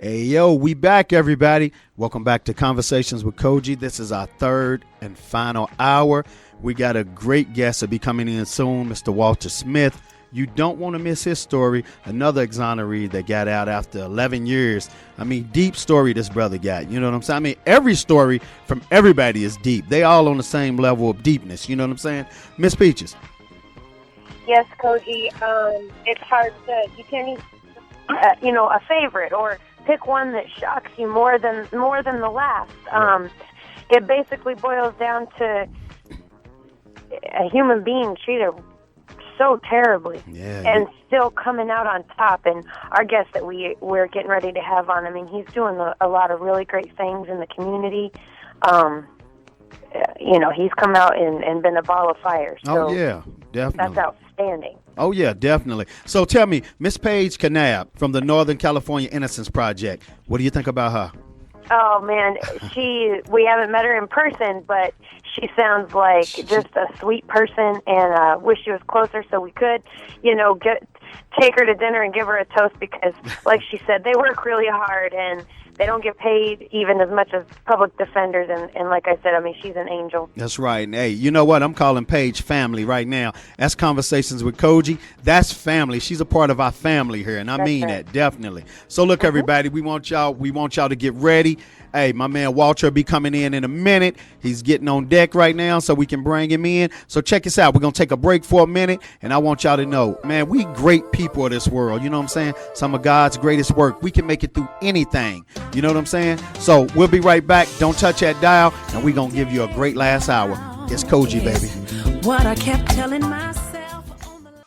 Hey, yo, we back, everybody. Welcome back to Conversations with Cogee. This is our third and final hour. We got a great guest to be coming in soon, Mr. Walter Smith. You don't want to miss his story. Another exoneree that got out after 11 years. I mean, deep story this brother got. You know what I'm saying? I mean, every story from everybody is deep. They all on the same level of deepness. You know what I'm saying? Miss Peaches. Yes, Cogee. It's hard to, you can't even, a favorite or pick one that shocks you more than the last. It basically boils down to a human being treated so terribly and still coming out on top. And our guest that we're getting ready to have on, I mean, he's doing a lot of really great things in the community. He's come out and been a ball of fire. So definitely. That's outstanding. Oh, yeah, definitely. So tell me, Miss Paige Kaneb from the Northern California Innocence Project, what do you think about her? Oh, man, we haven't met her in person, but she sounds like just a sweet person, and wish she was closer so we could, take her to dinner and give her a toast because, like she said, they work really hard, and they don't get paid even as much as public defenders, and like I said, I mean, she's an angel. That's right. And hey, you know what? I'm calling Paige family right now. That's Conversations with Cogee. That's family. She's a part of our family here, and I mean that, definitely. So look, everybody, we want y'all to get ready. Hey, my man Walter will be coming in a minute. He's getting on deck right now so we can bring him in. So check us out. We're going to take a break for a minute, and I want y'all to know, man, we great people of this world. You know what I'm saying? Some of God's greatest work. We can make it through anything. You know what I'm saying? So we'll be right back. Don't touch that dial, and we're going to give you a great last hour. It's Cogee, baby. What I kept telling myself.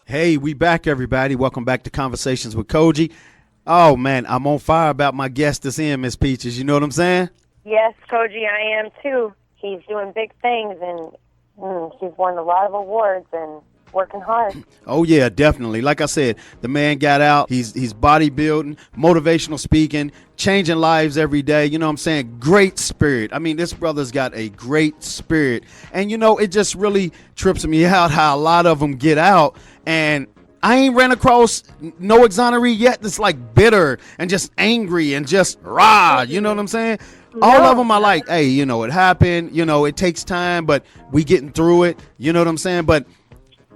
Hey, we back, everybody. Welcome back to Conversations with Cogee. Oh, man, I'm on fire about my guest that's in, Miss Peaches. You know what I'm saying? Yes, Cogee, I am, too. He's doing big things, and he's won a lot of awards and working hard. Oh, yeah, definitely. Like I said, the man got out. He's bodybuilding, motivational speaking, changing lives every day. You know what I'm saying? Great spirit. I mean, this brother's got a great spirit. And, it just really trips me out how a lot of them get out, and I ain't ran across no exoneree yet that's like bitter and just angry and just rah. You know what I'm saying? No. All of them are like, hey, it happened. It takes time, but we getting through it. You know what I'm saying? But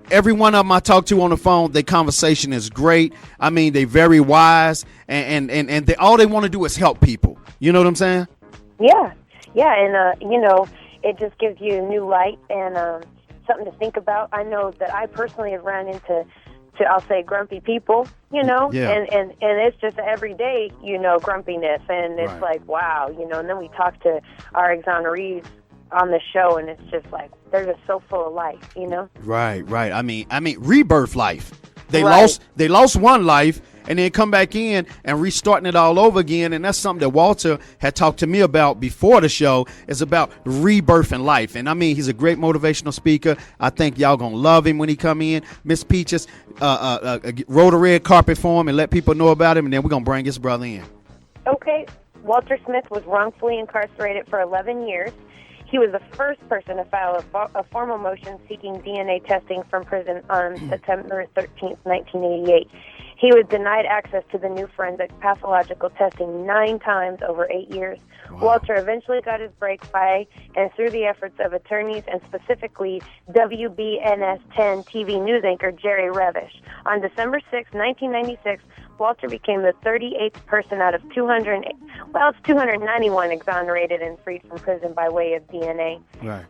every one of them I talk to on the phone, their conversation is great. I mean, they very wise, and they all they want to do is help people. You know what I'm saying? Yeah, and it just gives you a new light and something to think about. I know that I personally have ran into, I'll say, grumpy people, and it's just everyday, grumpiness, and it's like, wow, and then we talk to our exonerees on the show, and it's just like, they're just so full of life, Right. I mean, rebirth life. They lost one life, and then come back in and restarting it all over again. And that's something that Walter had talked to me about before the show. It's about rebirth in life. And I mean, he's a great motivational speaker. I think y'all gonna love him when he come in. Miss Peaches roll the red carpet for him and let people know about him, and then we're gonna bring his brother in. Okay. Walter Smith was wrongfully incarcerated for 11 years. He was the first person to file a formal motion seeking DNA testing from prison on September 13th, 1988. He was denied access to the new forensic pathological testing 9 times over 8 years. Wow. Walter eventually got his break by and through the efforts of attorneys and specifically WBNS 10 TV news anchor Jerry Revish. On December 6, 1996, Walter became the 38th person out of 291 exonerated and freed from prison by way of DNA. Right.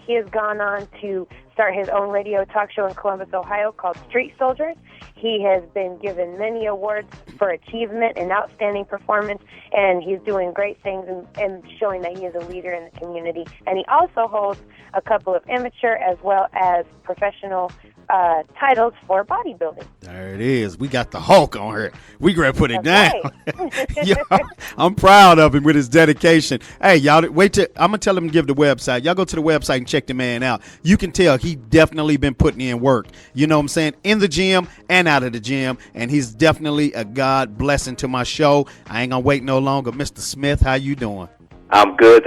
He has gone on to start his own radio talk show in Columbus, Ohio called Street Soldiers. He has been given many awards for achievement and outstanding performance, and he's doing great things and showing that he is a leader in the community. And he also holds a couple of amateur as well as professional titles for bodybuilding. There it is. We got the Hulk on her. We gonna put it down. Yo, I'm proud of him with his dedication. Hey, y'all, I'm gonna tell him to give the website. Y'all go to the website and check the man out. You can tell he definitely been putting in work. You know what I'm saying? In the gym and out of the gym, and he's definitely a God blessing to my show. I ain't gonna wait no longer. Mr. Smith, how you doing? I'm good.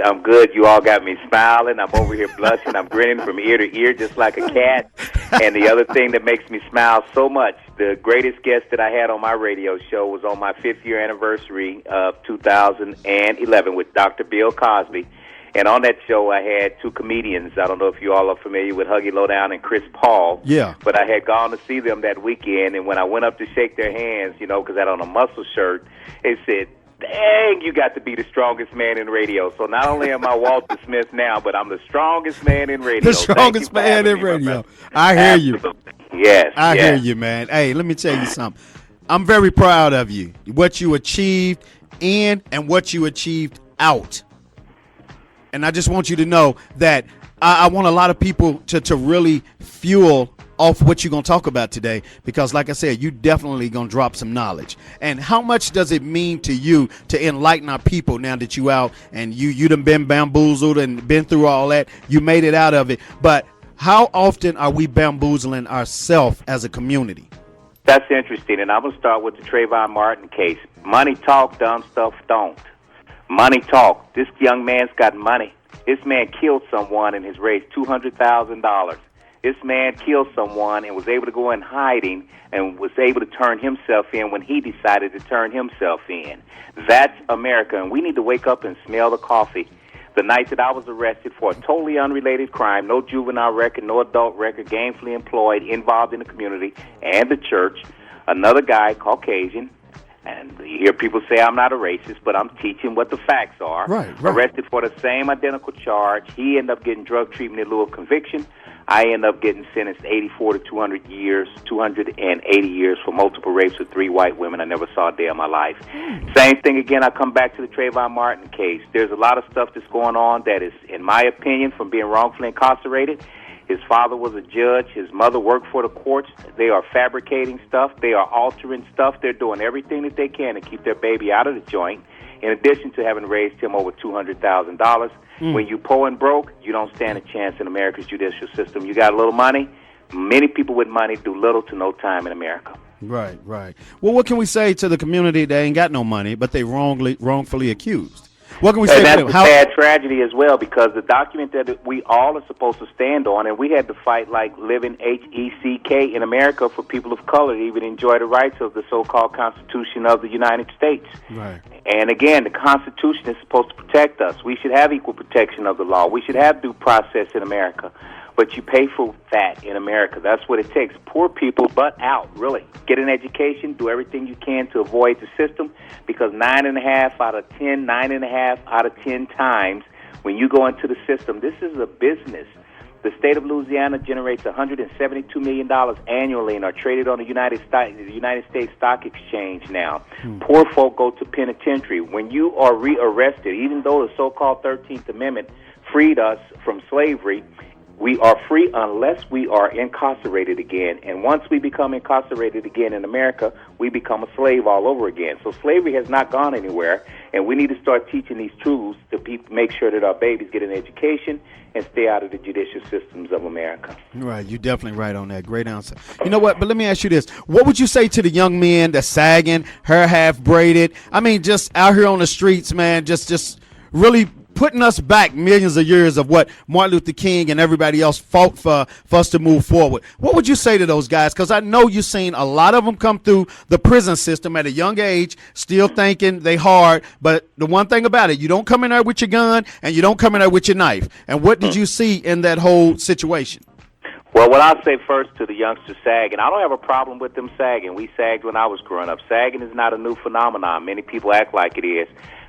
You all got me smiling. I'm over here blushing. I'm grinning from ear to ear just like a cat. And the other thing that makes me smile so much, the greatest guest that I had on my radio show was on my 5th year anniversary of 2011 with Dr. Bill Cosby. And on that show, I had 2 comedians. I don't know if you all are familiar with Huggy Lowdown and Chris Paul. Yeah. But I had gone to see them that weekend, and when I went up to shake their hands, you know, because I had on a muscle shirt, they said, dang, you got to be the strongest man in radio. So not only am I Walter Smith now, but I'm the strongest man in radio. The strongest man in radio. I hear you. Yes. I hear you, man. Hey, let me tell you something. I'm very proud of you. What you achieved in and what you achieved out. And I just want you to know that I want a lot of people to really fuel off what you're going to talk about today, because like I said, you definitely going to drop some knowledge. And how much does it mean to you to enlighten our people now that you out and you done been bamboozled and been through all that? You made it out of it. But how often are we bamboozling ourselves as a community? That's interesting. And I'm going to start with the Trayvon Martin case. Money talk, dumb stuff don't. Money talk. This young man's got money. This man killed someone and has raised $200,000. This man killed someone and was able to go in hiding and was able to turn himself in when he decided to turn himself in. That's America, and we need to wake up and smell the coffee. The night that I was arrested for a totally unrelated crime, no juvenile record, no adult record, gainfully employed, involved in the community and the church, another guy, Caucasian, and you hear people say I'm not a racist, but I'm teaching what the facts are. Right. Arrested for the same identical charge. He ended up getting drug treatment in lieu of conviction. I ended up getting sentenced 84 to 200 years, 280 years for multiple rapes with 3 white women. I never saw a day of my life. Same thing again, I come back to the Trayvon Martin case. There's a lot of stuff that's going on that is, in my opinion, from being wrongfully incarcerated. His father was a judge. His mother worked for the courts. They are fabricating stuff. They are altering stuff. They're doing everything that they can to keep their baby out of the joint, in addition to having raised him over $200,000. When you poor and broke, you don't stand a chance in America's judicial system. You got a little money. Many people with money do little to no time in America. Right. Well, what can we say to the community that ain't got no money, but they wrongfully accused? What can we say And to that's them? a sad tragedy as well, because the document that we all are supposed to stand on, and we had to fight like living HECK in America for people of color to even enjoy the rights of the so-called Constitution of the United States. Right. And again, the Constitution is supposed to protect us. We should have equal protection of the law. We should have due process in America. But you pay for that in America. That's what it takes. Poor people butt out, really. Get an education, do everything you can to avoid the system, because 9.5 out of 10 times when you go into the system, this is a business. The state of Louisiana generates $172 million annually and are traded on the United States Stock Exchange now. Poor folk go to penitentiary. When you are rearrested, even though the so-called 13th Amendment freed us from slavery, we are free unless we are incarcerated again. And once we become incarcerated again in America, we become a slave all over again. So slavery has not gone anywhere, and we need to start teaching these truths to make sure that our babies get an education and stay out of the judicial systems of America. Right, you're definitely right on that. Great answer. You know what? But let me ask you this. What would you say to the young men that's sagging, hair half braided? I mean, just out here on the streets, man, just really putting us back millions of years of what Martin Luther King and everybody else fought for us to move forward. What would you say to those guys? Because I know you've seen a lot of them come through the prison system at a young age, still thinking they hard. But the one thing about it, you don't come in there with your gun and you don't come in there with your knife. And what did you see in that whole situation? Well, what I'll say first to the youngsters sagging, I don't have a problem with them sagging. We sagged when I was growing up. Sagging is not a new phenomenon. Many people act like it is.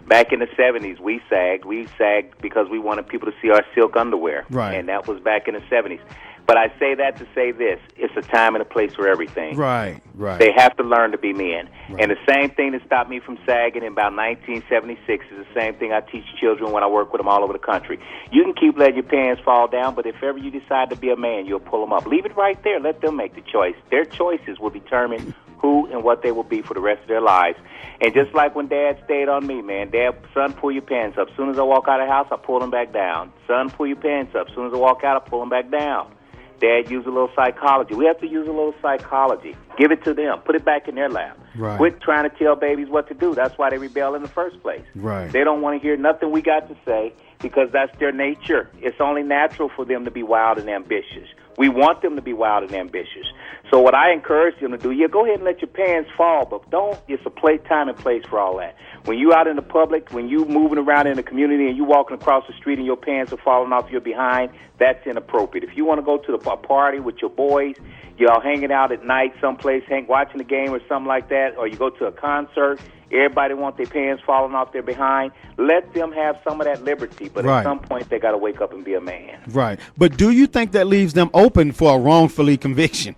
Back in the 70s, we sagged. We sagged because we wanted people to see our silk underwear. Right. And that was back in the 70s. But I say that to say this. It's a time and a place for everything. Right. They have to learn to be men. Right. And the same thing that stopped me from sagging in about 1976 is the same thing I teach children when I work with them all over the country. You can keep letting your pants fall down, but if ever you decide to be a man, you'll pull them up. Leave it right there. Let them make the choice. Their choices will determine who and what they will be for the rest of their lives. And just like when Dad stayed on me, man, Dad, son, pull your pants up. As soon as I walk out of the house, I pull them back down. Son, pull your pants up. As soon as I walk out, I pull them back down. Dad, use a little psychology. We have to use a little psychology. Give it to them. Put it back in their lap. Right. Quit trying to tell babies what to do. That's why they rebel in the first place. Right. They don't want to hear nothing we got to say because that's their nature. It's only natural for them to be wild and ambitious. We want them to be wild and ambitious. So what I encourage them to do, go ahead and let your pants fall, but don't. It's a time and place for all that. When you out in the public, when you moving around in the community and you walking across the street and your pants are falling off your behind, that's inappropriate. If you want to go to a party with your boys, y'all hanging out at night someplace, watching the game or something like that, or you go to a concert, everybody want their pants falling off their behind, let them have some of that liberty. But at some point, they got to wake up and be a man. Right. But do you think that leaves them open for a wrongfully conviction?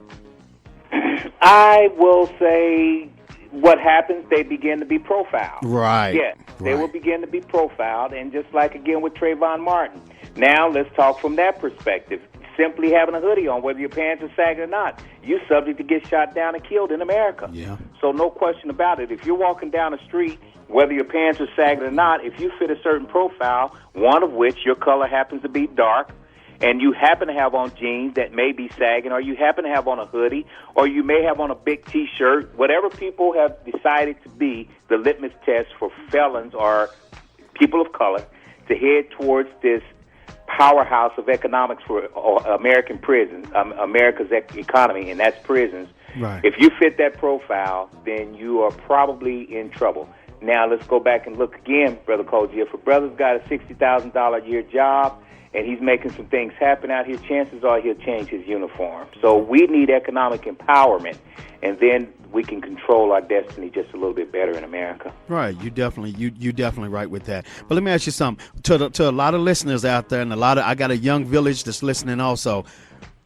I will say what happens, they begin to be profiled. Right. Yes, they will begin to be profiled. And just like, again, with Trayvon Martin. Now, let's talk from that perspective. Simply having a hoodie on, whether your pants are sagging or not, you're subject to get shot down and killed in America. Yeah. So no question about it. If you're walking down the street, whether your pants are sagging or not, if you fit a certain profile, one of which your color happens to be dark, and you happen to have on jeans that may be sagging, or you happen to have on a hoodie, or you may have on a big T-shirt, whatever people have decided to be the litmus test for felons or people of color to head towards this powerhouse of economics for American prisons, America's economy, and that's prisons. Right. If you fit that profile, then you are probably in trouble. Now, let's go back and look again, Brother Cogee. If a brother's got a $60,000 a year job and he's making some things happen out here, chances are he'll change his uniform. So we need economic empowerment, and then we can control our destiny just a little bit better in America. Right, you definitely right with that. But let me ask you something. To a lot of listeners out there, and I got a young village that's listening also.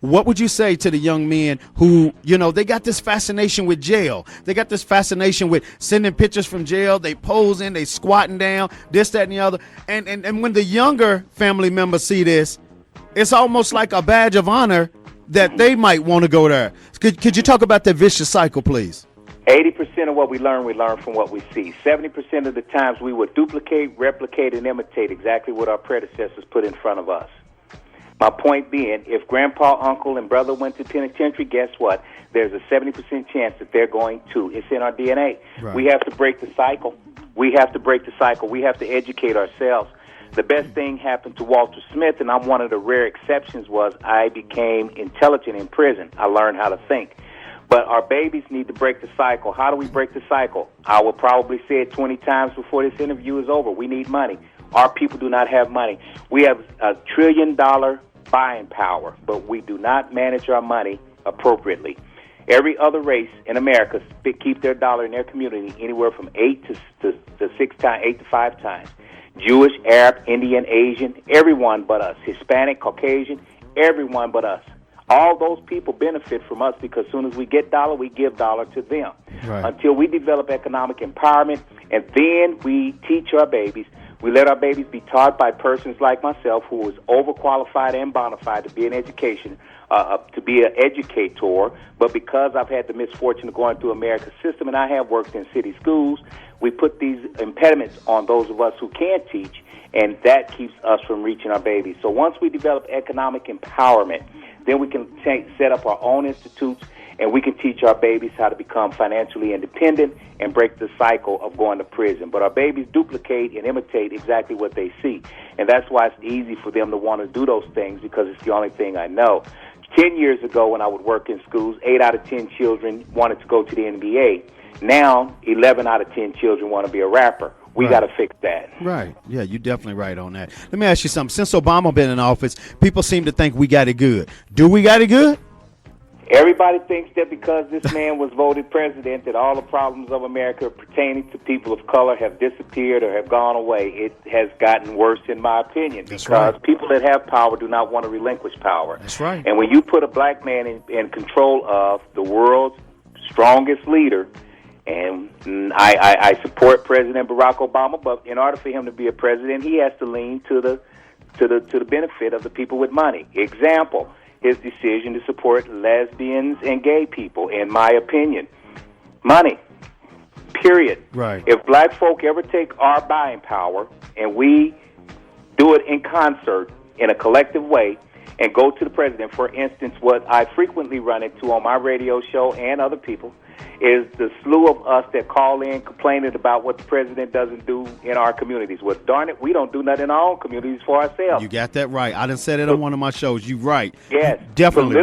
What would you say to the young men who, they got this fascination with jail? They got this fascination with sending pictures from jail. They posing, they squatting down, this, that, and the other. And when the younger family members see this, it's almost like a badge of honor that they might want to go there. Could you talk about that vicious cycle, please? 80% of what we learn from what we see. 70% of the times we would duplicate, replicate, and imitate exactly what our predecessors put in front of us. My point being, if grandpa, uncle, and brother went to penitentiary, guess what? There's a 70% chance that they're going to. It's in our DNA. Right. We have to break the cycle. We have to educate ourselves. The best thing happened to Walter Smith, and I'm one of the rare exceptions, was I became intelligent in prison. I learned how to think. But our babies need to break the cycle. How do we break the cycle? I will probably say it 20 times before this interview is over. We need money. Our people do not have money. We have $1 trillion buying power, but we do not manage our money appropriately. Every other race in America keep their dollar in their community anywhere from 8 to 5 times. Jewish, Arab, Indian, Asian, everyone but us. Hispanic, Caucasian, everyone but us. All those people benefit from us because as soon as we get dollar, we give dollar to them. Right. Until we develop economic empowerment, and then we teach our babies. We let our babies be taught by persons like myself who is overqualified and bona fide to be an education, to be an educator. But because I've had the misfortune of going through America's system and I have worked in city schools, we put these impediments on those of us who can't teach, and that keeps us from reaching our babies. So once we develop economic empowerment, then we can set up our own institutes, and we can teach our babies how to become financially independent and break the cycle of going to prison. But our babies duplicate and imitate exactly what they see. And that's why it's easy for them to want to do those things, because it's the only thing I know. 10 years ago when I would work in schools, 8 out of 10 children wanted to go to the NBA. Now, 11 out of 10 children want to be a rapper. We got to fix that. Right. Yeah, you're definitely right on that. Let me ask you something. Since Obama been in office, people seem to think we got it good. Do we got it good? Everybody thinks that because this man was voted president that all the problems of America pertaining to people of color have disappeared or have gone away. It has gotten worse, in my opinion, because people that have power do not want to relinquish power. That's right. And when you put a black man in control of the world's strongest leader, and I support President Barack Obama, but in order for him to be a president, he has to lean to the benefit of the people with money. Example, his decision to support lesbians and gay people, in my opinion. Money, period. Right. If black folk ever take our buying power and we do it in concert in a collective way and go to the president, for instance, what I frequently run into on my radio show and other people, is the slew of us that call in complaining about what the president doesn't do in our communities. Well, darn it, we don't do nothing in our own communities for ourselves. You got that right. I done said it on one of my shows. You right. Yes. Definitely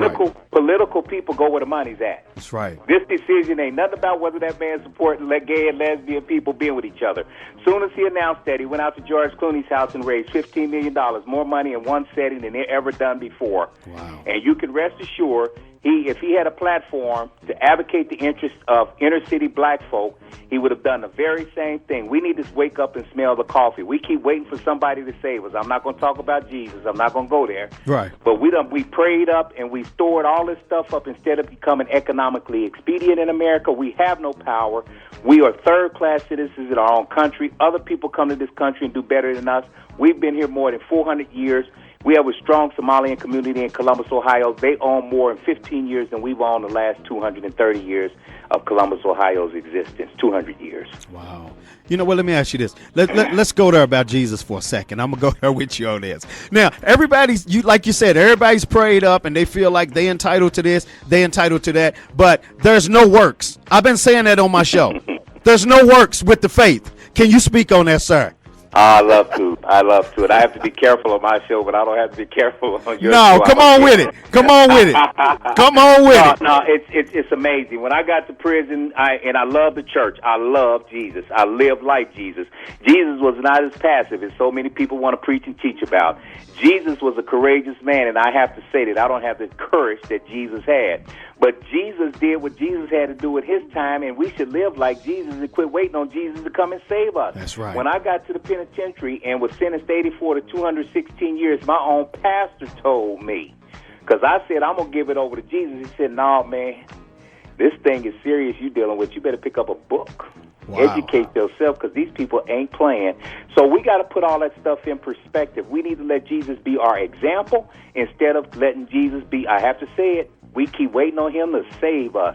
Political people go where the money's at. That's right. This decision ain't nothing about whether that man supporting gay and lesbian people being with each other. Soon as he announced that, he went out to George Clooney's house and raised $15 million, more money in one setting than they ever done before. Wow. And you can rest assured, if he had a platform to advocate the interests of inner city black folk, he would have done the very same thing. We need to wake up and smell the coffee. We keep waiting for somebody to save us. I'm not going to talk about Jesus. I'm not going to go there. Right. But we prayed up and we stored all this stuff up instead of becoming economically expedient in America. We have no power. We are third-class citizens in our own country. Other people come to this country and do better than us. We've been here more than 400 years. We have a strong Somalian community in Columbus, Ohio. They own more in 15 years than we've owned the last 230 years of Columbus, Ohio's existence, 200 years. Wow. You know what, let me ask you this. Let's go there about Jesus for a second. I'm going to go there with you on this. Now, like you said, everybody's prayed up and they feel like they entitled to this, they entitled to that, but there's no works. I've been saying that on my show. There's no works with the faith. Can you speak on that, sir? I love to. And I have to be careful on my show, but I don't have to be careful on your show. No, come on with it. Come on with it. Come on with it. No, it's amazing. When I got to prison, I love the church. I love Jesus. I live like Jesus. Jesus was not as passive as so many people want to preach and teach about. Jesus was a courageous man, and I have to say that I don't have the courage that Jesus had. But Jesus did what Jesus had to do at his time, and we should live like Jesus and quit waiting on Jesus to come and save us. That's right. When I got to the penitentiary and was sentenced to 84 to 216 years, my own pastor told me, because I said, I'm going to give it over to Jesus. He said, no, man, this thing is serious you're dealing with. You better pick up a book. Wow. Educate yourself, because these people ain't playing. So we got to put all that stuff in perspective. We need to let Jesus be our example instead of letting Jesus be, I have to say it, we keep waiting on him to save us.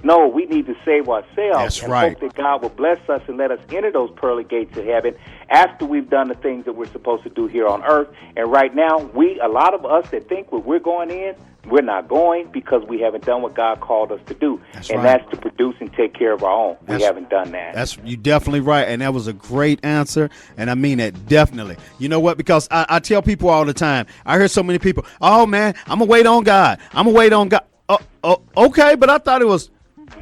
No, we need to save ourselves. That's and right. hope that God will bless us and let us enter those pearly gates of heaven after we've done the things that we're supposed to do here on earth. And right now, a lot of us that think we're going in, we're not going because we haven't done what God called us to do. That's to produce and take care of our own. We haven't done that. You're definitely right, and that was a great answer, and I mean that definitely. You know what? Because I tell people all the time, I hear so many people, oh, man, I'm going to wait on God. I'm going to wait on God. Okay, but I thought it was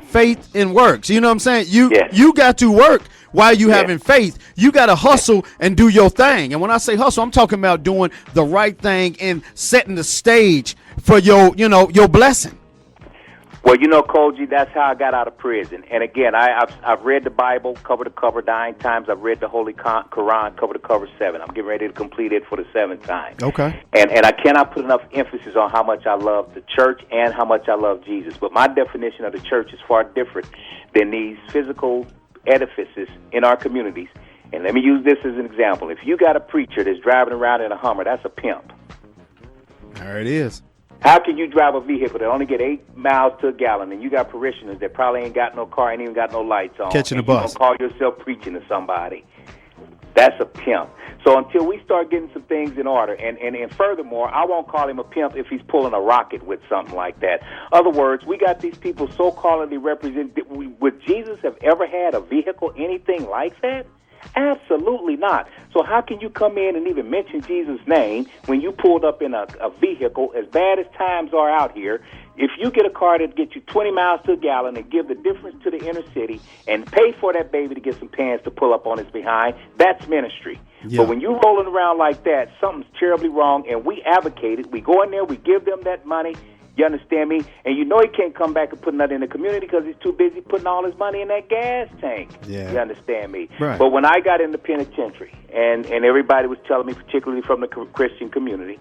faith and works. You know what I'm saying? You got to work while you having faith. You got to hustle and do your thing. And when I say hustle, I'm talking about doing the right thing and setting the stage for your blessing. Well, Cogee, that's how I got out of prison. And again, I've read the Bible cover to cover 9 times. I've read the Holy Quran cover to cover 7. I'm getting ready to complete it for the 7th time. Okay. And I cannot put enough emphasis on how much I love the church and how much I love Jesus. But my definition of the church is far different than these physical edifices in our communities. And let me use this as an example. If you got a preacher that's driving around in a Hummer, that's a pimp. There it is. How can you drive a vehicle that only get 8 miles to a gallon, and you got parishioners that probably ain't got no car, ain't even got no lights on? Catching a bus. You gonna call yourself preaching to somebody? That's a pimp. So until we start getting some things in order, and furthermore, I won't call him a pimp if he's pulling a rocket with something like that. Other words, we got these people so-calledly represented. Would Jesus have ever had a vehicle, anything like that? Absolutely not. So how can you come in and even mention Jesus' name when you pulled up in a vehicle, as bad as times are out here? If you get a car that gets you 20 miles to a gallon and give the difference to the inner city and pay for that baby to get some pants to pull up on his behind, that's ministry. Yeah. But when you're rolling around like that, something's terribly wrong, and we advocate it. We go in there, we give them that money. You understand me? And you know he can't come back and put nothing in the community because he's too busy putting all his money in that gas tank. Yeah. You understand me? Right. But when I got in the penitentiary, and everybody was telling me, particularly from the Christian community,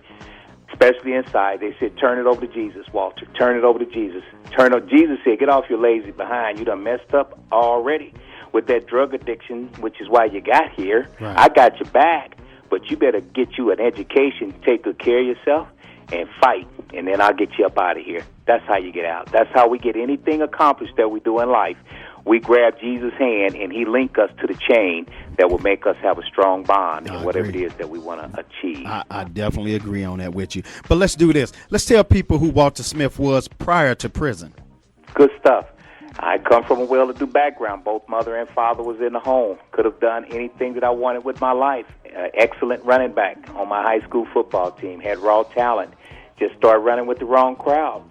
especially inside, they said, turn it over to Jesus, Walter. Turn it over to Jesus. Jesus said, get off your lazy behind. You done messed up already with that drug addiction, which is why you got here. Right. I got your back, but you better get you an education, take good care of yourself, and fight, and then I'll get you up out of here. That's how you get out. That's how we get anything accomplished that we do in life. We grab Jesus' hand, and he link us to the chain that will make us have a strong bond in whatever it is that we want to achieve. I definitely agree on that with you. But let's do this. Let's tell people who Walter Smith was prior to prison. Good stuff. I come from a well-to-do background. Both mother and father was in the home. Could have done anything that I wanted with my life. Excellent running back on my high school football team. Had raw talent. Just started running with the wrong crowds.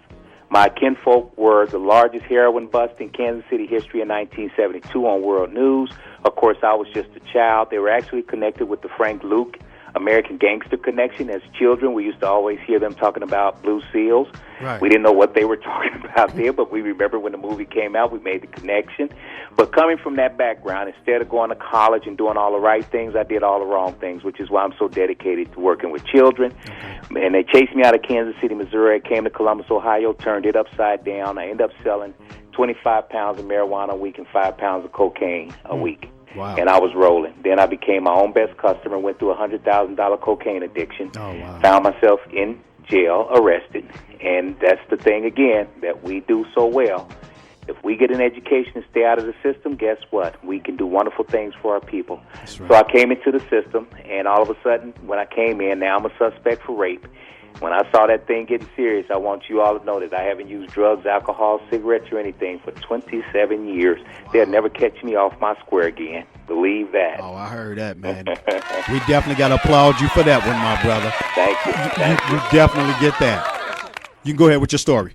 My kinfolk were the largest heroin bust in Kansas City history in 1972 on World News. Of course, I was just a child. They were actually connected with the Frank Luke American Gangster connection. As children, we used to always hear them talking about Blue Seals. Right. We didn't know what they were talking about there, but we remember when the movie came out, we made the connection. But coming from that background, instead of going to college and doing all the right things, I did all the wrong things, which is why I'm so dedicated to working with children. Okay. And they chased me out of Kansas City, Missouri. I came to Columbus, Ohio, turned it upside down. I ended up selling 25 pounds of marijuana a week and 5 pounds of cocaine a week. Wow. And I was rolling. Then I became my own best customer, went through a $100,000 cocaine addiction. Oh, wow. Found myself in jail, arrested. And that's the thing, again, that we do so well. If we get an education and stay out of the system, guess what? We can do wonderful things for our people. That's right. So I came into the system, and all of a sudden, when I came in, now I'm a suspect for rape. When I saw that thing getting serious, I want you all to know that I haven't used drugs, alcohol, cigarettes, or anything for 27 years. Wow. They'll never catch me off my square again. Believe that. Oh, I heard that, man. We definitely got to applaud you for that one, my brother. Thank you. You definitely get that. You can go ahead with your story.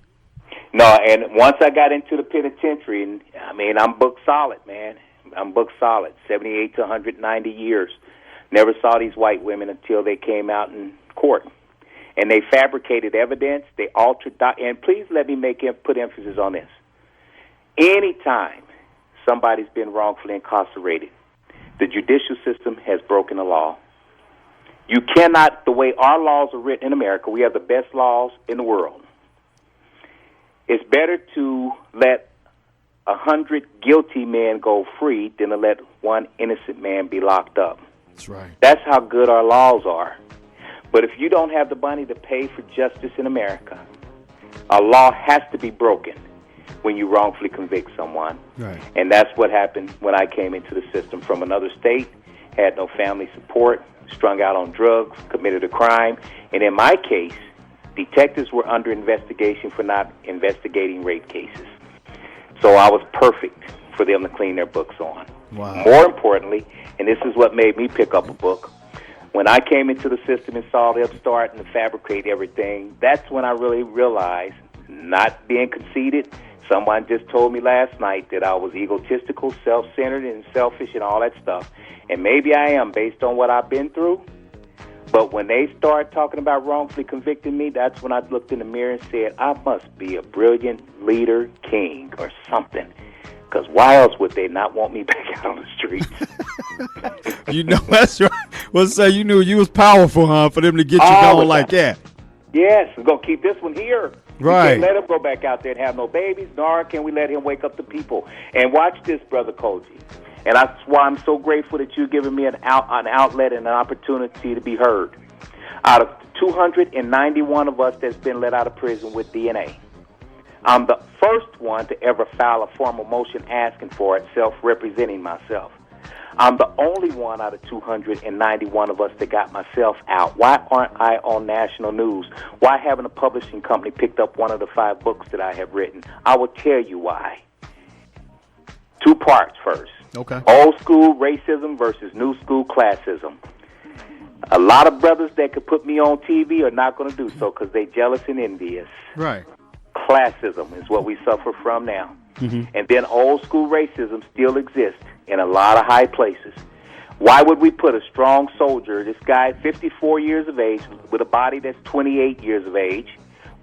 No, and once I got into the penitentiary, and I mean, I'm booked solid, man. I'm booked solid, 78 to 190 years. Never saw these white women until they came out in court. And they fabricated evidence. They altered, and please let me put emphasis on this. Anytime somebody's been wrongfully incarcerated, the judicial system has broken the law. You cannot, the way our laws are written in America, we have the best laws in the world. It's better to let 100 guilty men go free than to let one innocent man be locked up. That's right. That's how good our laws are. But if you don't have the money to pay for justice in America, a law has to be broken when you wrongfully convict someone. Right. And that's what happened when I came into the system from another state, had no family support, strung out on drugs, committed a crime. And in my case, detectives were under investigation for not investigating rape cases. So I was perfect for them to clean their books on. Wow. More importantly, and this is what made me pick up a book, when I came into the system and saw them start and fabricate everything, that's when I really realized, not being conceited, someone just told me last night that I was egotistical, self-centered, and selfish and all that stuff. And maybe I am based on what I've been through. But when they started talking about wrongfully convicting me, that's when I looked in the mirror and said, I must be a brilliant leader, king, or something. Because why else would they not want me back out on the streets? You know, that's right. Well, say you knew you was powerful, huh, for them to get you going like that. Yes, we're going to keep this one here. Right. We can't let him go back out there and have no babies, nor can we let him wake up the people. And watch this, Brother Cogee. And that's why I'm so grateful that you're giving me an outlet and an opportunity to be heard. Out of 291 of us that's been let out of prison with DNA, I'm the first one to ever file a formal motion asking for it, self-representing myself. I'm the only one out of 291 of us that got myself out. Why aren't I on national news? Why haven't a publishing company picked up one of the 5 books that I have written? I will tell you why. 2 parts first. Okay. Old school racism versus new school classism. A lot of brothers that could put me on TV are not going to do so because they're jealous and envious. Right. Classism is what we suffer from now. Mm-hmm. And then old school racism still exists in a lot of high places. Why would we put a strong soldier, this guy 54 years of age, with a body that's 28 years of age,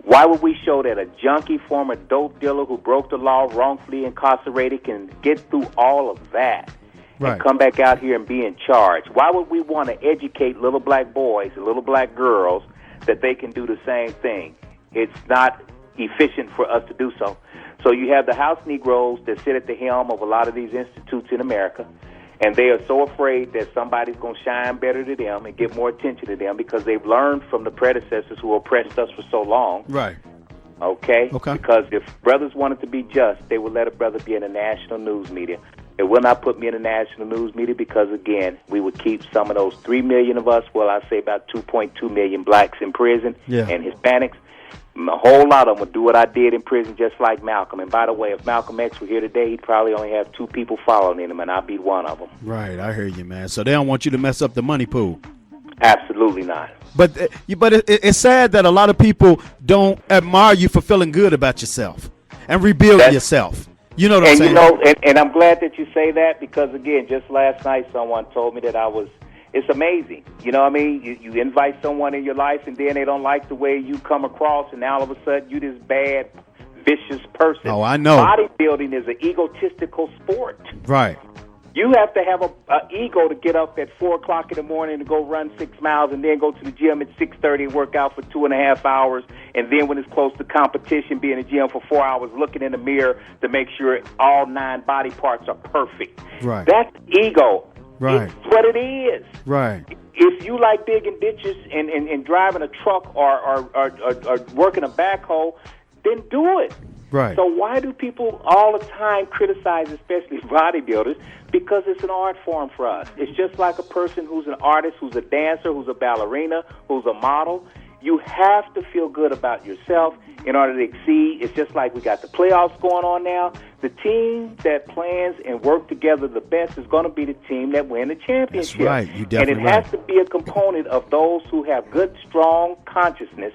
why would we show that a junkie, former dope dealer who broke the law, wrongfully incarcerated, can get through all of that and come back out here and be in charge? Why would we want to educate little black boys and little black girls that they can do the same thing? It's not efficient for us to do so. So you have the house Negroes that sit at the helm of a lot of these institutes in America, and they are so afraid that somebody's going to shine better to them and get more attention to them because they've learned from the predecessors who oppressed us for so long. Right. Okay? Okay. Because if brothers wanted to be just, they would let a brother be in the national news media. They will not put me in the national news media because, again, we would keep some of those 3 million of us, well, I say about 2.2 million blacks in prison and Hispanics. A whole lot of them would do what I did in prison, just like Malcolm. And by the way, if Malcolm X were here today, he'd probably only have 2 people following him, and I'd be one of them. Right, I hear you, man. So they don't want you to mess up the money pool. Absolutely not. But it's sad that a lot of people don't admire you for feeling good about yourself and rebuilding yourself. You know what I'm saying? You know, and I'm glad that you say that because, again, just last night someone told me that it's amazing. You know what I mean? You invite someone in your life, and then they don't like the way you come across, and now all of a sudden you this bad, vicious person. Oh, I know. Bodybuilding is an egotistical sport. Right. You have to have an ego to get up at 4 o'clock in the morning to go run 6 miles and then go to the gym at 6:30 and work out for 2.5 hours. And then when it's close to competition, be in the gym for 4 hours looking in the mirror to make sure all 9 body parts are perfect. Right. That's ego. Right. It's what it is. Right. If you like digging ditches and driving a truck or working a backhoe, then do it. Right. So why do people all the time criticize, especially bodybuilders? Because it's an art form for us. It's just like a person who's an artist, who's a dancer, who's a ballerina, who's a model. You have to feel good about yourself in order to exceed. It's just like we got the playoffs going on now. The team that plans and work together the best is going to be the team that win the championship. That's right. You definitely and it has to be a component of those who have good, strong consciousness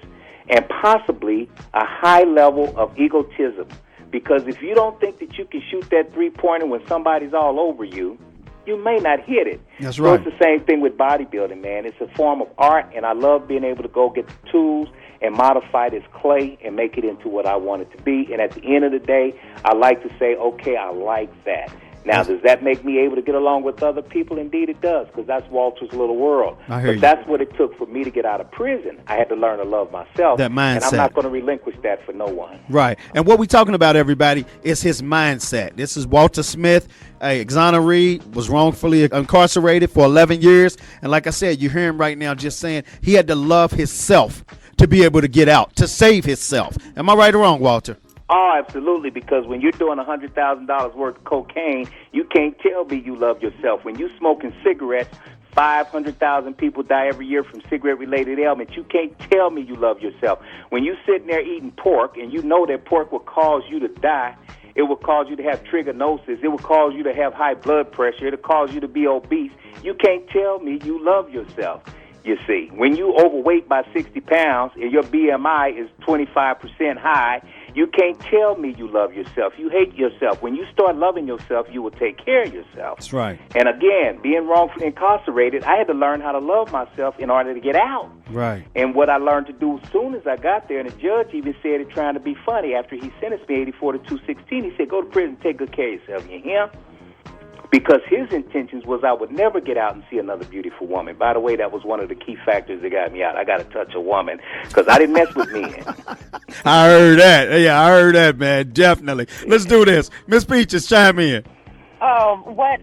and possibly a high level of egotism. Because if you don't think that you can shoot that three-pointer when somebody's all over you, you may not hit it. That's right. So it's the same thing with bodybuilding, man. It's a form of art, and I love being able to go get the tools and modify this clay and make it into what I want it to be. And at the end of the day, I like to say, okay, I like that. Now, does that make me able to get along with other people? Indeed it does, because that's Walter's little world. But that's what it took for me to get out of prison. I had to learn to love myself. That mindset. And I'm not going to relinquish that for no one. Right. And what we're talking about, everybody, is his mindset. This is Walter Smith, a exoneree, was wrongfully incarcerated for 11 years. And like I said, you hear him right now just saying he had to love himself to be able to get out, to save himself. Am I right or wrong, Walter? Oh, absolutely, because when you're doing $100,000 worth of cocaine, you can't tell me you love yourself. When you're smoking cigarettes, 500,000 people die every year from cigarette-related ailments. You can't tell me you love yourself. When you're sitting there eating pork and you know that pork will cause you to die, it will cause you to have trigonosis, it will cause you to have high blood pressure, it will cause you to be obese, you can't tell me you love yourself. You see, when you overweight by 60 pounds and your BMI is 25% high, you can't tell me you love yourself. You hate yourself. When you start loving yourself, you will take care of yourself. That's right. And again, being wrongfully incarcerated, I had to learn how to love myself in order to get out. Right. And what I learned to do as soon as I got there, and the judge even said it trying to be funny, after he sentenced me 84 to 216, he said, go to prison, take good care of yourself. You hear? Because his intentions was I would never get out and see another beautiful woman. By the way, that was one of the key factors that got me out. I got to touch a woman because I didn't mess with men. I heard that. Yeah, I heard that, man. Definitely. Let's do this. Miss Peaches, chime in. What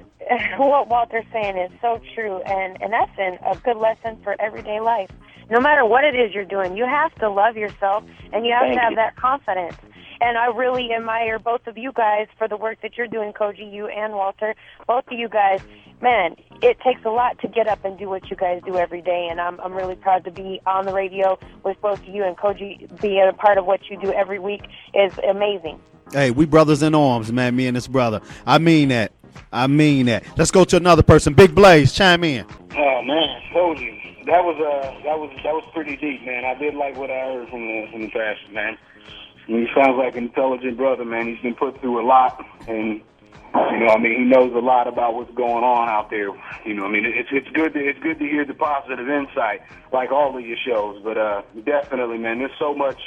Walter's saying is so true, and that's a good lesson for everyday life. No matter what it is you're doing, you have to love yourself, and you have to have that confidence. And I really admire both of you guys for the work that you're doing, Cogee, you and Walter. Both of you guys, man, it takes a lot to get up and do what you guys do every day. And I'm really proud to be on the radio with both of you, and Cogee being a part of what you do every week is amazing. Hey, we brothers in arms, man, me and this brother. I mean that. Let's go to another person. Big Blaze, chime in. Oh, man, Cogee, that was pretty deep, man. I did like what I heard from the pastor, man. He sounds like an intelligent brother, man. He's been put through a lot, and he knows a lot about what's going on out there. It's good to hear the positive insight, like all of your shows. But definitely, man, there's so much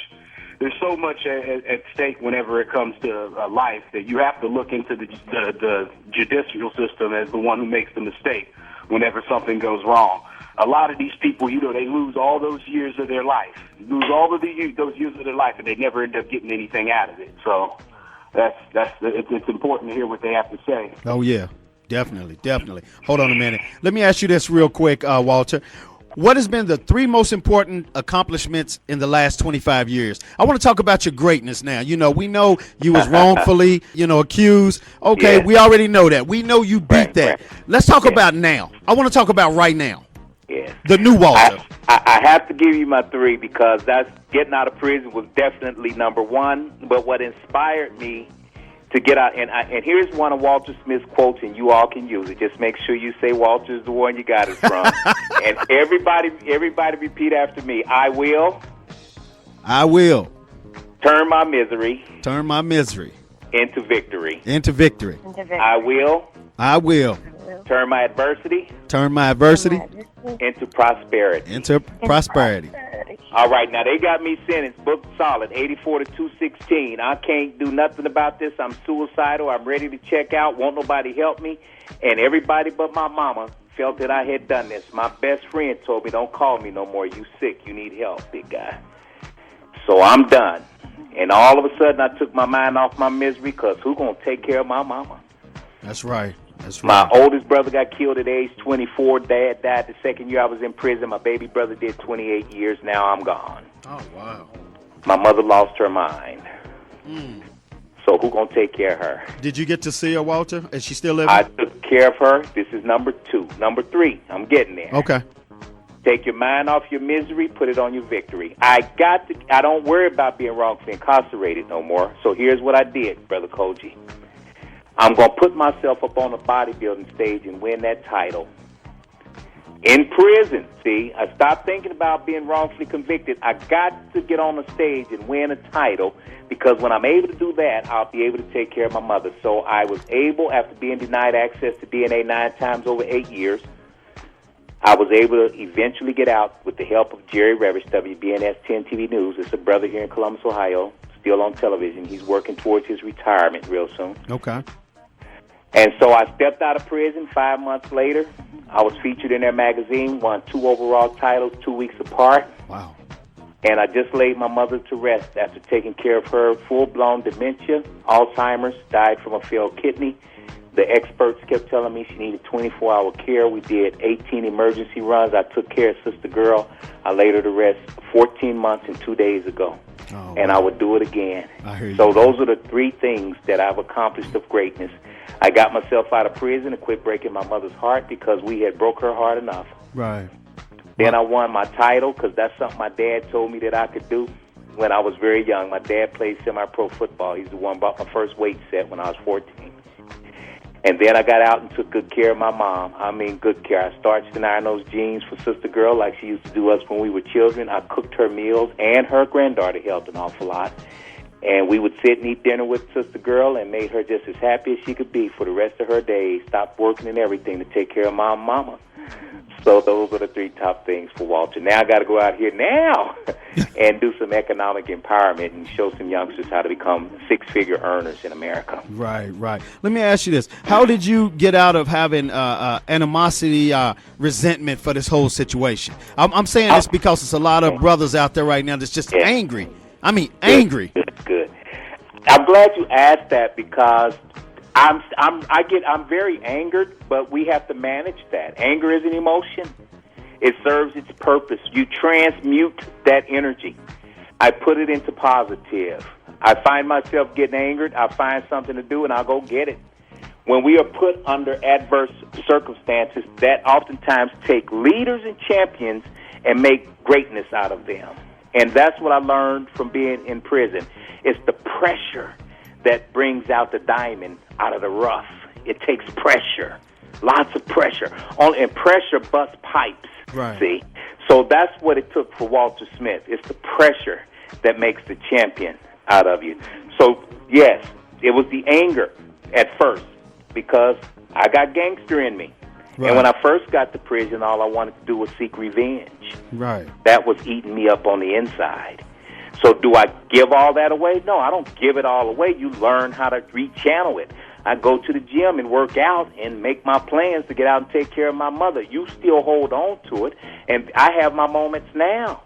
at stake whenever it comes to life that you have to look into the judicial system as the one who makes the mistake whenever something goes wrong. A lot of these people, they lose all those years of their life, those years of their life, and they never end up getting anything out of it. So it's important to hear what they have to say. Oh, yeah, definitely. Hold on a minute. Let me ask you this real quick, Walter. What has been the 3 most important accomplishments in the last 25 years? I want to talk about your greatness now. We know you was wrongfully, accused. Okay, yeah. We already know that. We know you beat that. Right. Let's talk about now. I want to talk about right now. Yes. The new Walter. I have to give you my 3 because that's getting out of prison was definitely number 1. But what inspired me to get out, and here's one of Walter Smith's quotes, and you all can use it. Just make sure you say Walter's the one you got it from. And everybody repeat after me. I will turn my misery into victory. I will turn my adversity into prosperity. All right, now they got me sentenced, booked solid, 84 to 216. I can't do nothing about this. I'm suicidal. I'm ready to check out. Won't nobody help me. And everybody but my mama felt that I had done this. My best friend told me, don't call me no more. You sick. You need help, big guy. So I'm done. And all of a sudden, I took my mind off my misery because who going to take care of my mama? That's right. My oldest brother got killed at age 24. Dad died the second year I was in prison. My baby brother did 28 years. Now I'm gone. Oh, wow. My mother lost her mind. So who going to take care of her? Did you get to see her, Walter? Is she still living? I took care of her. This is number 2. Number 3, I'm getting there. Okay. Take your mind off your misery, put it on your victory. I don't worry about being wrongfully incarcerated no more. So here's what I did, Brother Cogee. I'm going to put myself up on a bodybuilding stage and win that title. In prison, see, I stopped thinking about being wrongfully convicted. I got to get on the stage and win a title because when I'm able to do that, I'll be able to take care of my mother. So I was able, after being denied access to DNA 9 times over 8 years, I was able to eventually get out with the help of Jerry Revish, WBNS 10 TV News. It's a brother here in Columbus, Ohio, still on television. He's working towards his retirement real soon. Okay. And so I stepped out of prison 5 months later. I was featured in their magazine, won 2 overall titles 2 weeks apart. Wow. And I just laid my mother to rest after taking care of her full-blown dementia, Alzheimer's, died from a failed kidney. The experts kept telling me she needed 24-hour care. We did 18 emergency runs. I took care of Sister Girl. I laid her to rest 14 months and 2 days ago. Oh, and wow. I would do it again. I hear you. So those are the 3 things that I've accomplished of greatness. I got myself out of prison and quit breaking my mother's heart because we had broke her heart enough. Right. Then I won my title because that's something my dad told me that I could do when I was very young. My dad played semi-pro football. He's the one who bought my first weight set when I was 14. And then I got out and took good care of my mom. I mean, good care. I starched and ironed those jeans for Sister Girl like she used to do us when we were children. I cooked her meals, and her granddaughter helped an awful lot. And we would sit and eat dinner with Sister Girl and made her just as happy as she could be for the rest of her days. Stopped working and everything to take care of my mama. So those are the 3 top things for Walter. Now I got to go out here now and do some economic empowerment and show some youngsters how to become 6-figure earners in America. Right. Let me ask you this. How did you get out of having animosity, resentment for this whole situation? I'm saying this because it's a lot of brothers out there right now that's just angry. I mean, angry. Good. I'm glad you asked that because I'm very angered, but we have to manage that. Anger is an emotion. It serves its purpose. You transmute that energy. I put it into positive. I find myself getting angered. I find something to do, and I'll go get it. When we are put under adverse circumstances, that oftentimes take leaders and champions and make greatness out of them. And that's what I learned from being in prison. It's the pressure that brings out the diamond out of the rough. It takes pressure, lots of pressure. And pressure busts pipes, see? So that's what it took for Walter Smith. It's the pressure that makes the champion out of you. So, yes, it was the anger at first because I got gangster in me. And when I first got to prison, all I wanted to do was seek revenge. Right. That was eating me up on the inside. So do I give all that away? No, I don't give it all away. You learn how to rechannel it. I go to the gym and work out and make my plans to get out and take care of my mother. You still hold on to it, and I have my moments now.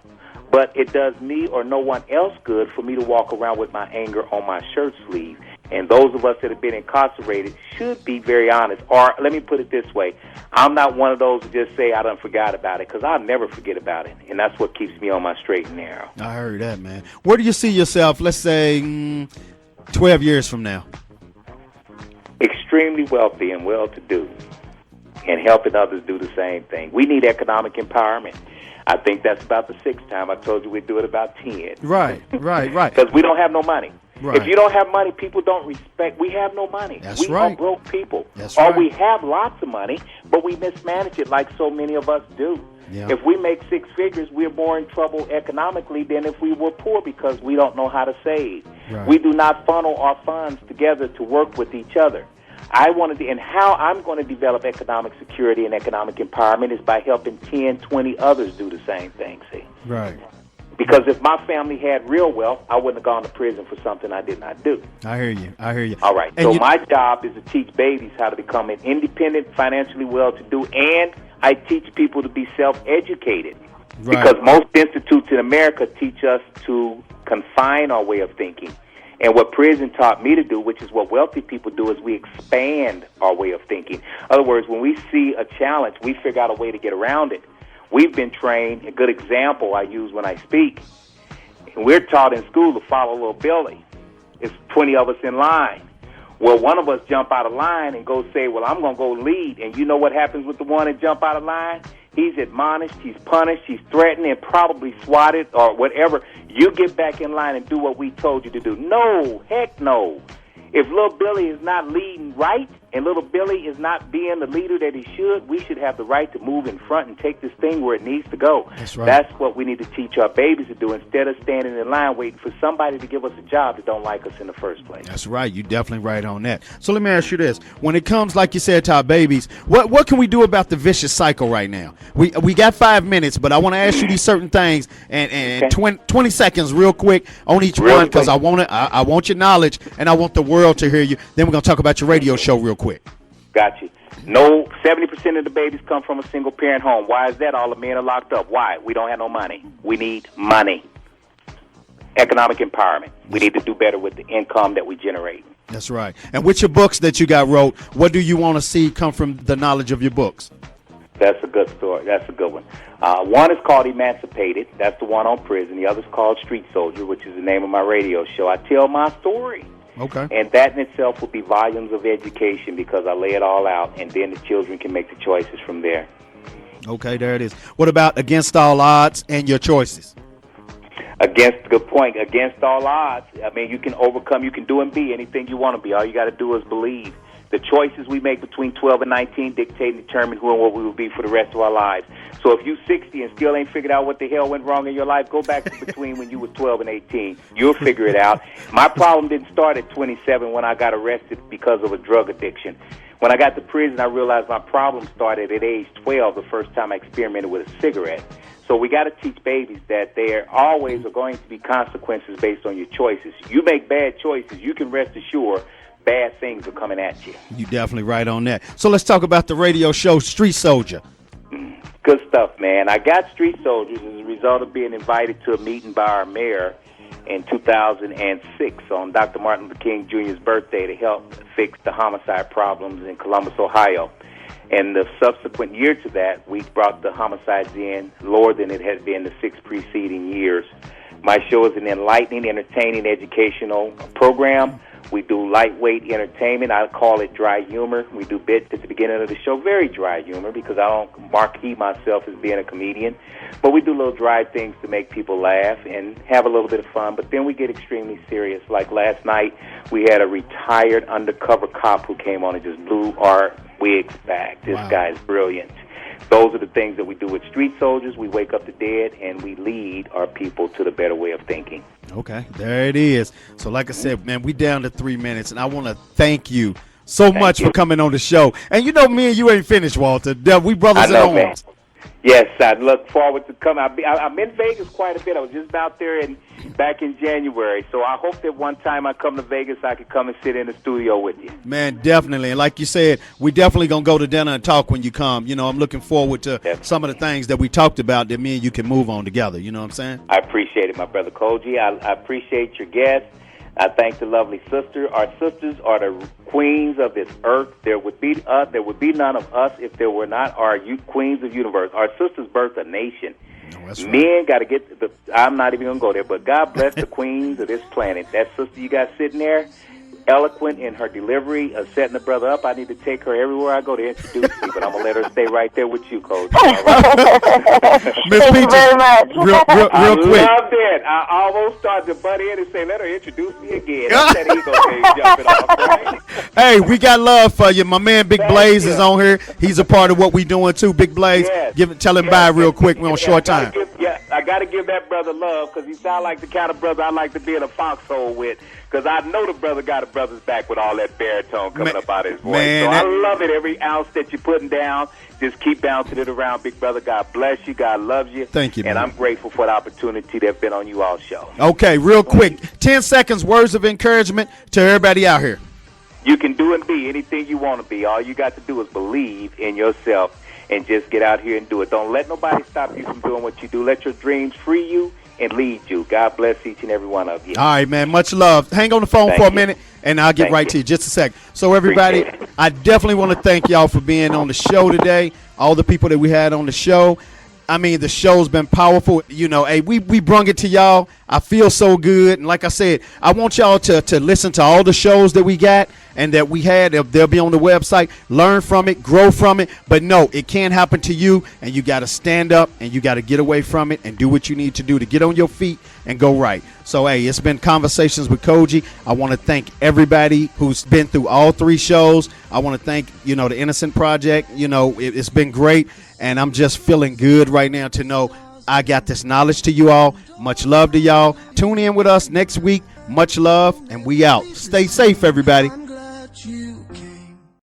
But it does me or no one else good for me to walk around with my anger on my shirt sleeve. And those of us that have been incarcerated should be very honest. Or let me put it this way. I'm not one of those who just say I done forgot about it, because I'll never forget about it. And that's what keeps me on my straight and narrow. I heard that, man. Where do you see yourself, let's say, 12 years from now? Extremely wealthy and well-to-do. and helping others do the same thing. We need economic empowerment. I think that's about the 6th time. I told you we'd do it about 10. Right. Because we don't have no money. Right. If you don't have money, people don't respect. We have no money. That's we right. are broke people. That's or right. we have lots of money, but we mismanage it like so many of us do. Yeah. If we make 6 figures, we're more in trouble economically than if we were poor because we don't know how to save. Right. We do not funnel our funds together to work with each other. I wanted to, and how I'm going to develop economic security and economic empowerment is by helping 10, 20 others do the same thing, see? Right. Because if my family had real wealth, I wouldn't have gone to prison for something I did not do. I hear you. All right. And So my job is to teach babies how to become an independent, financially well-to-do, and I teach people to be self-educated. Right. Because most institutes in America teach us to confine our way of thinking. And what prison taught me to do, which is what wealthy people do, is we expand our way of thinking. In other words, when we see a challenge, we figure out a way to get around it. We've been trained, a good example I use when I speak, and we're taught in school to follow little Billy. It's 20 of us in line. Well, one of us jump out of line and go say, well, I'm going to go lead. And you know what happens with the one that jump out of line? He's admonished, he's punished, he's threatened, and probably swatted or whatever. You get back in line and do what we told you to do. No, heck no. If little Billy is not leading right and little Billy is not being the leader that he should have the right to move in front and take this thing where it needs to go. That's right. That's what we need to teach our babies to do instead of standing in line waiting for somebody to give us a job that don't like us in the first place. That's right. You're definitely right on that. So let me ask you this. When it comes, like you said, to our babies, what can we do about the vicious cycle right now? We got 5 minutes, but I want to ask you these certain things and Okay. 20 seconds real quick on each Real one because quick. I want your knowledge and I want the world to hear you. Then we're going to talk about your radio show real quick. Got you. No, 70% of the babies come from a single-parent home. Why is that? All the men are locked up. Why? We don't have no money. We need money. Economic empowerment. We need to do better with the income that we generate. That's right. And with your books that you got wrote, what do you want to see come from the knowledge of your books? That's a good story. That's a good one. One is called Emancipated. That's the one on prison. The other is called Street Soldier, which is the name of my radio show. I tell my story. Okay. And that in itself will be volumes of education because I lay it all out, and then the children can make the choices from there. Okay, there it is. What about Against All Odds and Your Choices? Good point. Against all odds, I mean, you can overcome, you can do and be anything you want to be. All you got to do is believe. The choices we make between 12 and 19 dictate and determine who and what we will be for the rest of our lives. So if you're 60 and still ain't figured out what the hell went wrong in your life, go back to between when you were 12 and 18. You'll figure it out. My problem didn't start at 27 when I got arrested because of a drug addiction. When I got to prison, I realized my problem started at age 12, the first time I experimented with a cigarette. So we got to teach babies that there always are going to be consequences based on your choices. You make bad choices, you can rest assured bad things are coming at you. You definitely right on that. So let's talk about the radio show Street Soldier. Good stuff, man. I got Street Soldiers as a result of being invited to a meeting by our mayor in 2006 on Dr. Martin Luther King Jr.'s birthday to help fix the homicide problems in Columbus, Ohio. And the subsequent year to that, we brought the homicides in lower than it had been the 6 preceding years. My show is an enlightening, entertaining, educational program. We do lightweight entertainment. I call it dry humor. We do bits at the beginning of the show, very dry humor, because I don't marquee myself as being a comedian. But we do little dry things to make people laugh and have a little bit of fun. But then we get extremely serious. Like last night, we had a retired undercover cop who came on and just blew our wigs back. This Wow. guy is brilliant. Those are the things that we do with Street Soldiers. We wake up the dead, and we lead our people to the better way of thinking. Okay, there it is. So like I said, man, we down to 3 minutes, and I want to thank you so much for coming on the show. And you know me and you ain't finished, Walter. We brothers in arms. Man. Yes, I look forward to coming. I'm in Vegas quite a bit. I was just out there back in January. So I hope that one time I come to Vegas, I can come and sit in the studio with you. Man, definitely. And like you said, we definitely going to go to dinner and talk when you come. You know, I'm looking forward to some of the things that we talked about that me and you can move on together. You know what I'm saying? I appreciate it, my brother Cogee. I appreciate your guest. I thank the lovely sister. Our sisters are the queens of this earth. There would be none of us if there were not our queens of the universe. Our sisters birthed a nation. No, that's right. Men got to get I'm not even going to go there, but God bless the queens of this planet. That sister you got sitting there, eloquent in her delivery of setting the brother up. I need to take her everywhere I go to introduce me, but I'm going to let her stay right there with you, Coach. All right? Thank Miss you Peaches, very much. real I quick. loved it. I almost started to butt in and say, let her introduce me again. That's that ego thing jumping off, right? Hey, we got love for you. My man Big Thank Blaze you. is on here. He's a part of what we doing too. Big Blaze, Yes. tell him Yes. bye real quick. We're on short I time. got to give that brother love because he sound like the kind of brother I like to be in a foxhole with. Because I know the brother got a brother's back with all that baritone coming up out of his voice. Man, so that- I love it. Every ounce that you're putting down, just keep bouncing it around, big brother. God bless you. God loves you. Thank you, And man. I'm grateful for the opportunity that's been on you all show. Okay, real quick. 10 seconds, words of encouragement to everybody out here. You can do and be anything you want to be. All you got to do is believe in yourself and just get out here and do it. Don't let nobody stop you from doing what you do. Let your dreams free you and lead you. God bless each and every one of you. All right, man. Much love. Hang on the phone Thank for a you. minute, and I'll get Thank right you. to you. Just a sec. So, everybody, Appreciate it. I definitely want to thank y'all for being on the show today. All the people that we had on the show. I mean, the show's been powerful. You know, hey, we brung it to y'all. I feel so good. And like I said, I want y'all to listen to all the shows that we got and that we had. They'll be on the website. Learn from it, grow from it. But no, it can't happen to you. And you got to stand up and you got to get away from it and do what you need to do to get on your feet and go right. So, hey, it's been Conversations with Cogee. I want to thank everybody who's been through all 3 shows. I want to thank, the Innocent Project. It's been great. And I'm just feeling good right now to know I got this knowledge to you all. Much love to y'all. Tune in with us next week. Much love, and we out. Stay safe, everybody.